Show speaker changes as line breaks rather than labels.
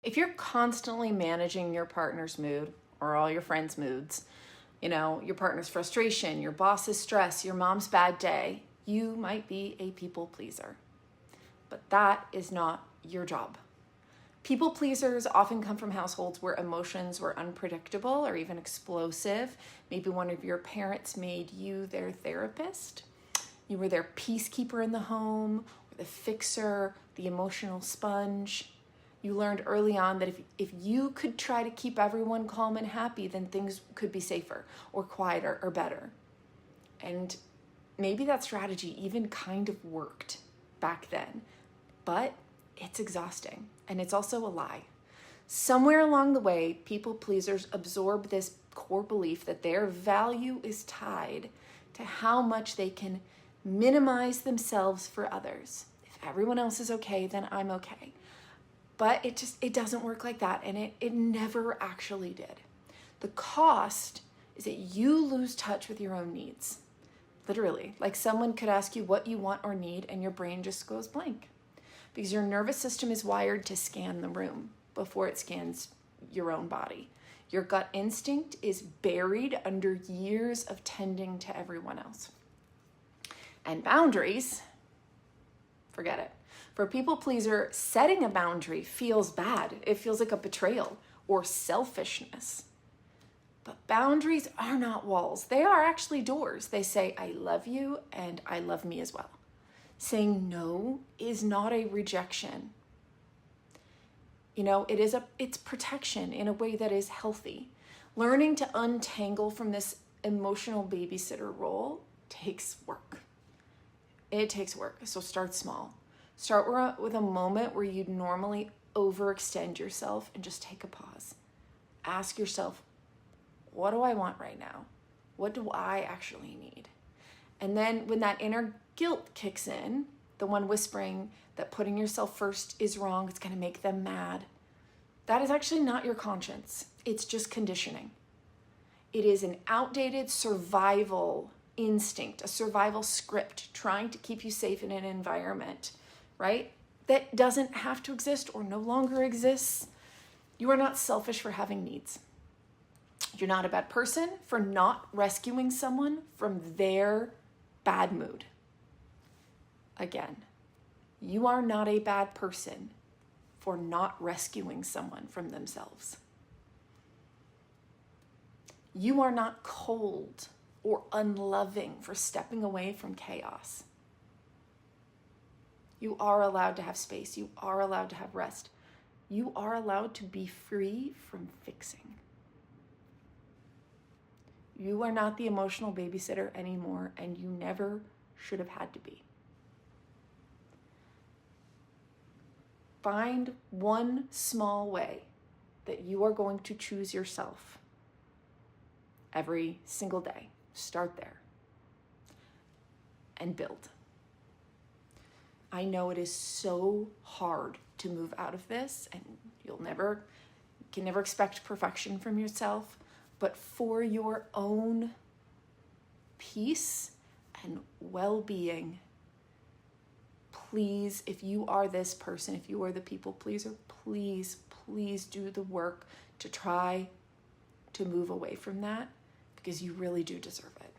If you're constantly managing your partner's mood or all your friends' moods, your partner's frustration, your boss's stress, your mom's bad day, you might be a people pleaser. But that is not your job. People pleasers often come from households where emotions were unpredictable or even explosive. Maybe one of your parents made you their therapist. You were their peacekeeper in the home, or the fixer, the emotional sponge. You learned early on that if you could try to keep everyone calm and happy, then things could be safer or quieter or better. And maybe that strategy even kind of worked back then, but it's exhausting and it's also a lie. Somewhere along the way, people pleasers absorb this core belief that their value is tied to how much they can minimize themselves for others. If everyone else is okay, then I'm okay. But it doesn't work like that, and it never actually did. The cost is that you lose touch with your own needs. Literally, like someone could ask you what you want or need, and your brain just goes blank. Because your nervous system is wired to scan the room before it scans your own body. Your gut instinct is buried under years of tending to everyone else. And boundaries, forget it. For a people pleaser, setting a boundary feels bad. It feels like a betrayal or selfishness. But boundaries are not walls. They are actually doors. They say, I love you and I love me as well. Saying no is not a rejection. It's protection in a way that is healthy. Learning to untangle from this emotional babysitter role takes work. It takes work. So start small. Start with a moment where you'd normally overextend yourself and just take a pause. Ask yourself, what do I want right now? What do I actually need? And then when that inner guilt kicks in, the one whispering that putting yourself first is wrong, it's going to make them mad, that is actually not your conscience. It's just conditioning. It is an outdated survival instinct, a survival script trying to keep you safe in an environment, right? That doesn't have to exist or no longer exists. You are not selfish for having needs. You're not a bad person for not rescuing someone from their bad mood. Again, you are not a bad person for not rescuing someone from themselves. You are not cold or unloving for stepping away from chaos. You are allowed to have space. You are allowed to have rest. You are allowed to be free from fixing. You are not the emotional babysitter anymore, and you never should have had to be. Find one small way that you are going to choose yourself every single day. Start there and build. I know it is so hard to move out of this, and you can never expect perfection from yourself, but for your own peace and well-being, please, if you are this person, if you are the people pleaser, please do the work to try to move away from that, because you really do deserve it.